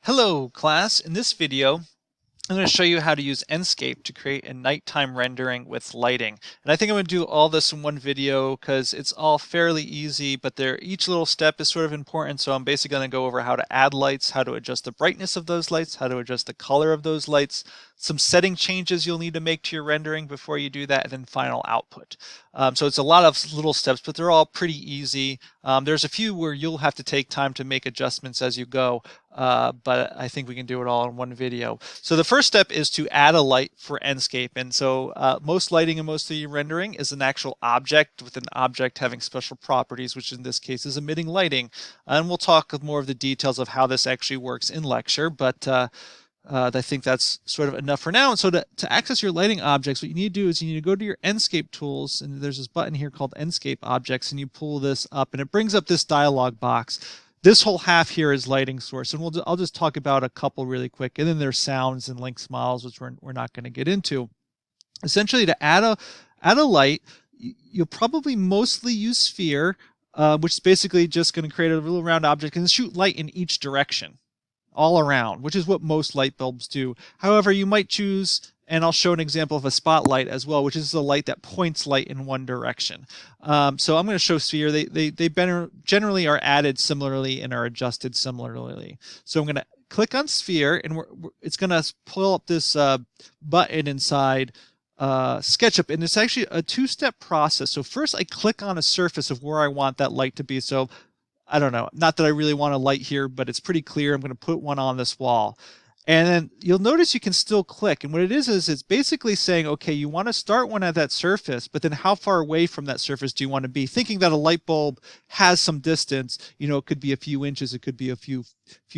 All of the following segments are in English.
Hello class, in this video I'm going to show you how to use Enscape to create a nighttime rendering with lighting. And I think I'm going to do all this in one video because it's all fairly easy, but each little step is sort of important. So I'm basically going to go over how to add lights, how to adjust the brightness of those lights, how to adjust the color of those lights, some setting changes you'll need to make to your rendering before you do that, and then final output. So it's a lot of little steps, but they're all pretty easy. There's a few where you'll have to take time to make adjustments as you go, but I think we can do it all in one video. So the first step is to add a light for Enscape. And so most lighting and most of your rendering is an actual object with an object having special properties, which in this case is emitting lighting. And we'll talk more of the details of how this actually works in lecture, but I think that's sort of enough for now. And so to access your lighting objects, what you need to do is you need to go to your Enscape tools, and there's this button here called Enscape Objects, and you pull this up, and it brings up this dialog box. This whole half here is lighting source, and I'll just talk about a couple really quick, and then there's sounds and links models, which we're not going to get into. Essentially, to add a light, you'll probably mostly use sphere, which is basically just going to create a little round object and shoot light in each direction, all around, which is what most light bulbs do. However, you might choose, and I'll show an example of a spotlight as well, which is a light that points light in one direction. So I'm going to show sphere. They generally are added similarly and are adjusted similarly. So I'm going to click on sphere, and it's going to pull up this button inside Sketchup, and it's actually a two-step process. So first I click on a surface of where I want that light to be. So I don't know, not that I really want a light here, but it's pretty clear. I'm going to put one on this wall. And then you'll notice you can still click. And what it is it's basically saying, okay, you want to start one at that surface, but then how far away from that surface do you want to be? Thinking that a light bulb has some distance, it could be a few inches, it could be a few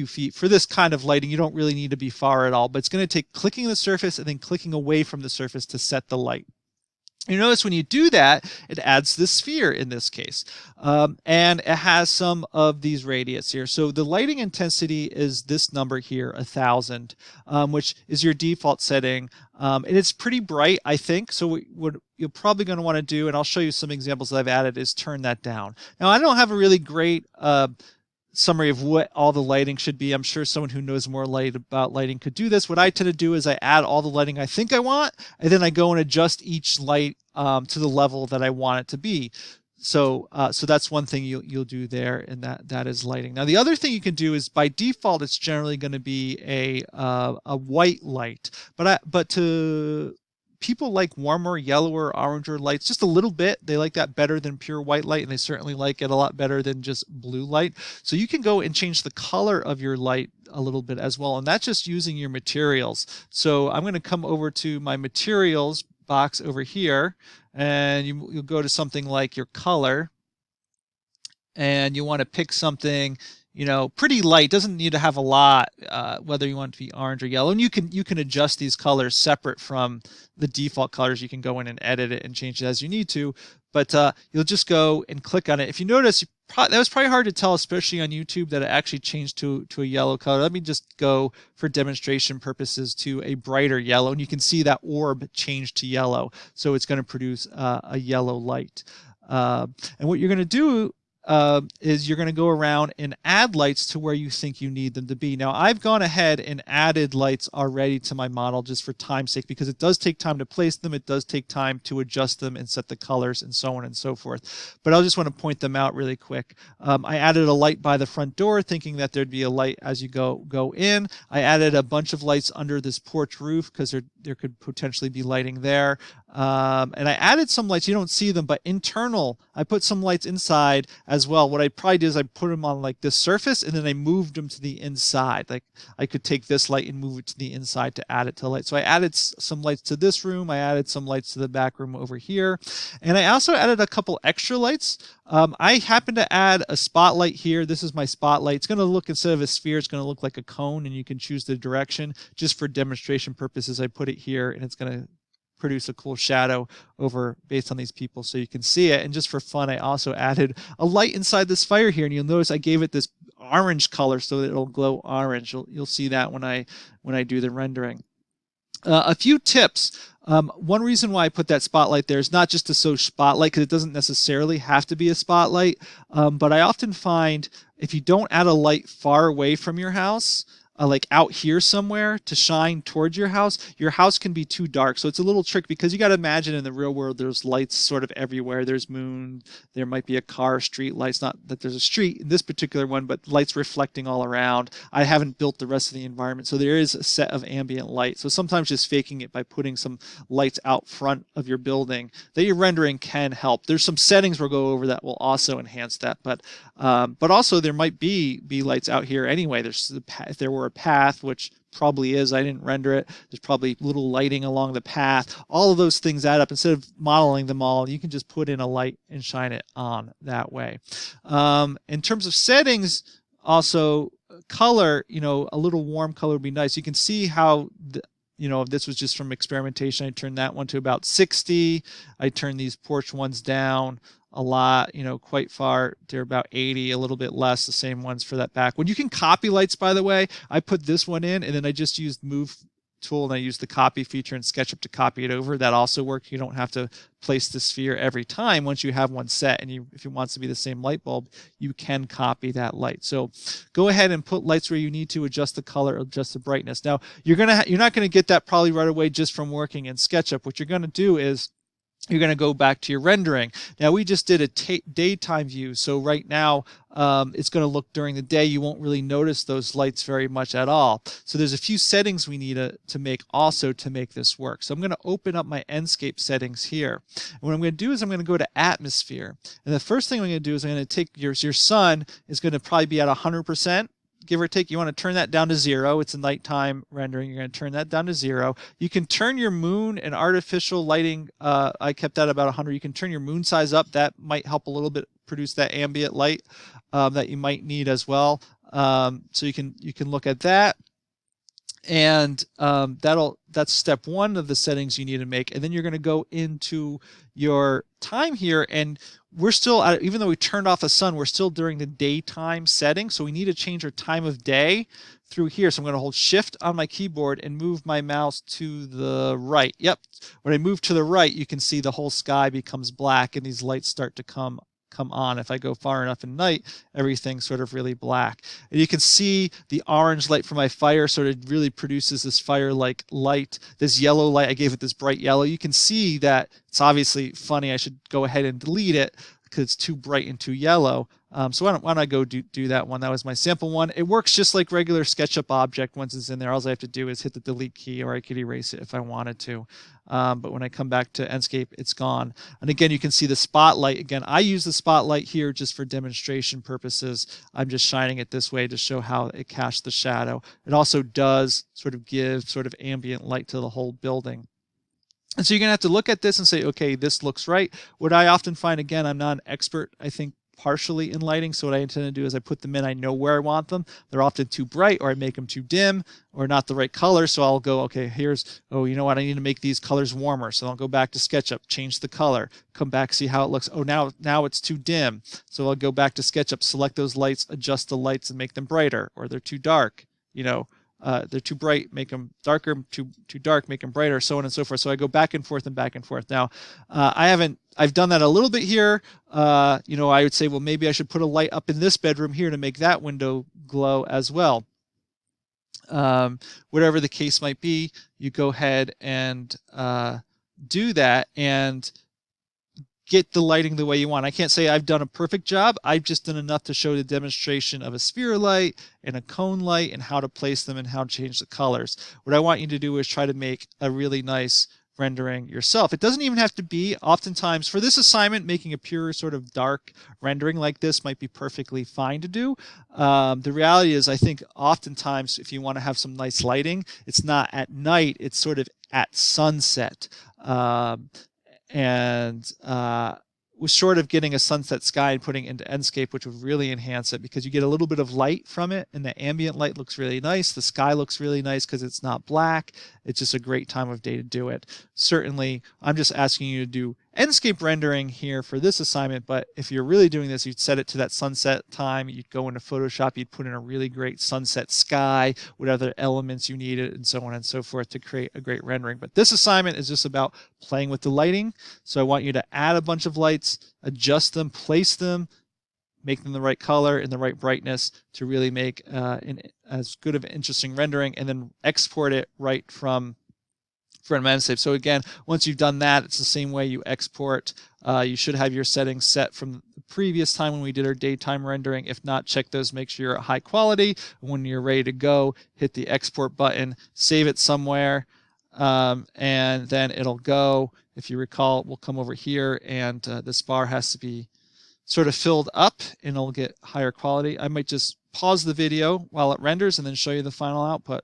feet. For this kind of lighting, you don't really need to be far at all, but it's going to take clicking the surface and then clicking away from the surface to set the light. You notice when you do that, it adds the sphere in this case. And it has some of these radius here. So the lighting intensity is this number here, 1,000, which is your default setting. And it's pretty bright, I think. So what you're probably going to want to do, and I'll show you some examples that I've added, is turn that down. Now, I don't have a really great summary of what all the lighting should be. I'm sure someone who knows more about lighting could do this. What I tend to do is I add all the lighting I think I want, and then I go and adjust each light to the level that I want it to be. So that's one thing you'll do there, and that is lighting. Now the other thing you can do is by default it's generally going to be a white light, but to people like warmer, yellower, oranger lights just a little bit. They like that better than pure white light, and they certainly like it a lot better than just blue light. So you can go and change the color of your light a little bit as well, and that's just using your materials. So I'm going to come over to my materials box over here, and you'll go to something like your color, and you want to pick something pretty light. Doesn't need to have a lot, whether you want it to be orange or yellow. And you can adjust these colors separate from the default colors. You can go in and edit it and change it as you need to, but you'll just go and click on it. If you notice, that was probably hard to tell, especially on YouTube, that it actually changed to a yellow color. Let me just go for demonstration purposes to a brighter yellow, and you can see that orb changed to yellow. So it's going to produce a yellow light. And what you're going to do is you're going to go around and add lights to where you think you need them to be. Now, I've gone ahead and added lights already to my model just for time's sake, because it does take time to place them. It does take time to adjust them and set the colors and so on and so forth. But I'll just want to point them out really quick. I added a light by the front door, thinking that there'd be a light as you go in. I added a bunch of lights under this porch roof because there could potentially be lighting there. And I added some lights. You don't see them, but internal, I put some lights inside as well. What I probably did is I put them on like this surface, and then I moved them to the inside. Like I could take this light and move it to the inside to add it to the light. So I added some lights to this room. I added some lights to the back room over here. And I also added a couple extra lights. I happen to add a spotlight here. This is my spotlight. It's going to look, instead of a sphere, it's going to look like a cone, and you can choose the direction. Just for demonstration purposes, I put it here, and it's going to produce a cool shadow over based on these people so you can see it. And just for fun, I also added a light inside this fire here, and you'll notice I gave it this orange color so that it'll glow orange. You'll see that when I do the rendering. A few tips. One reason why I put that spotlight there is not just to show spotlight, because it doesn't necessarily have to be a spotlight, but I often find if you don't add a light far away from your house, like out here somewhere to shine towards your house can be too dark. So it's a little trick because you got to imagine in the real world there's lights sort of everywhere. There's moon, there might be a car, street lights, not that there's a street in this particular one, but lights reflecting all around. I haven't built the rest of the environment, so there is a set of ambient light. So sometimes just faking it by putting some lights out front of your building that you're rendering can help. There's some settings we'll go over that will also enhance that, but also there might be lights out here anyway. If there were a path, which probably is, I didn't render it, there's probably little lighting along the path. All of those things add up. Instead of modeling them all, you can just put in a light and shine it on that way. In terms of settings, also color, a little warm color would be nice. You can see how this was just from experimentation. I turned that one to about 60. I turned these porch ones down a lot, quite far. They're about 80, a little bit less, the same ones for that back one. You can copy lights, by the way. I put this one in, and then I just used Move tool, and I used the copy feature in SketchUp to copy it over. That also works. You don't have to place the sphere every time. Once you have one set, and if it wants to be the same light bulb, you can copy that light. So go ahead and put lights where you need to, adjust the color, adjust the brightness. Now, you're not going to get that probably right away just from working in SketchUp. What you're going to do is you're going to go back to your rendering. Now, we just did a daytime view, so right now it's going to look during the day. You won't really notice those lights very much at all. So there's a few settings we need to make also to make this work. So I'm going to open up my Enscape settings here. And what I'm going to do is I'm going to go to Atmosphere. And the first thing I'm going to do is I'm going to take your sun is going to probably be at 100%. Give or take. You want to turn that down to 0. It's a nighttime rendering. You're going to turn that down to 0. You can turn your moon and artificial lighting. I kept that about 100. You can turn your moon size up. That might help a little bit produce that ambient light that you might need as well. So you can look at that. And that's step one of the settings you need to make. And then you're going to go into your time here, and we're still, even though we turned off the sun, we're still during the daytime setting. So we need to change our time of day through here. So I'm going to hold Shift on my keyboard and move my mouse to the right. Yep. When I move to the right, you can see the whole sky becomes black and these lights start to come on. If I go far enough in night, everything's sort of really black. And you can see the orange light from my fire sort of really produces this fire-like light. This yellow light, I gave it this bright yellow. You can see that it's obviously funny. I should go ahead and delete it because it's too bright and too yellow. So why don't I go do that one? That was my sample one. It works just like regular SketchUp object. Once it's in there, all I have to do is hit the delete key, or I could erase it if I wanted to. But when I come back to Enscape, it's gone. And again, you can see the spotlight. Again, I use the spotlight here just for demonstration purposes. I'm just shining it this way to show how it casts the shadow. It also does sort of give sort of ambient light to the whole building. And so you're going to have to look at this and say, okay, this looks right. What I often find, again, I'm not an expert, I think, partially in lighting. So what I intend to do is I put them in, I know where I want them. They're often too bright, or I make them too dim, or not the right color. So I'll go, okay, you know what, I need to make these colors warmer. So I'll go back to SketchUp, change the color, come back, see how it looks. Oh, now it's too dim. So I'll go back to SketchUp, select those lights, adjust the lights and make them brighter, or they're too dark, they're too bright, make them darker, too dark, make them brighter, so on and so forth. So I go back and forth and back and forth. Now, I've done that a little bit here. I would say, well, maybe I should put a light up in this bedroom here to make that window glow as well. Whatever the case might be, you go ahead and do that and get the lighting the way you want. I can't say I've done a perfect job. I've just done enough to show the demonstration of a sphere light and a cone light and how to place them and how to change the colors. What I want you to do is try to make a really nice rendering yourself. It doesn't even have to be, oftentimes for this assignment, making a pure sort of dark rendering like this might be perfectly fine to do. The reality is, I think oftentimes if you want to have some nice lighting, it's not at night, it's sort of at sunset. Was short of getting a sunset sky and putting it into Enscape, which would really enhance it because you get a little bit of light from it, and the ambient light looks really nice. The sky looks really nice because it's not black. It's just a great time of day to do it. Certainly, I'm just asking you to do Enscape rendering here for this assignment, but if you're really doing this, you'd set it to that sunset time. You'd go into Photoshop, you'd put in a really great sunset sky, what other elements you needed, and so on and so forth to create a great rendering. But this assignment is just about playing with the lighting. So I want you to add a bunch of lights, adjust them, place them, make them the right color and the right brightness to really make as good of an interesting rendering, and then export it right from Enscape. So again, once you've done that, it's the same way you export. You should have your settings set from the previous time when we did our daytime rendering. If not, check those, make sure you're at high quality. When you're ready to go, hit the export button, save it somewhere, and then it'll go. If you recall, we'll come over here, and this bar has to be sort of filled up, and it'll get higher quality. I might just pause the video while it renders and then show you the final output.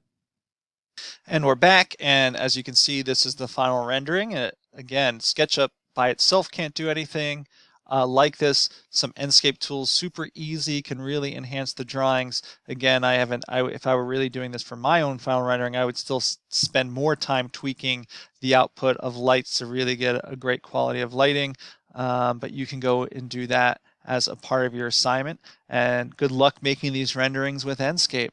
And we're back, and as you can see, this is the final rendering. Again, SketchUp by itself can't do anything like this. Some Enscape tools, super easy, can really enhance the drawings. Again, if I were really doing this for my own final rendering, I would still spend more time tweaking the output of lights to really get a great quality of lighting. But you can go and do that as a part of your assignment. And good luck making these renderings with Enscape.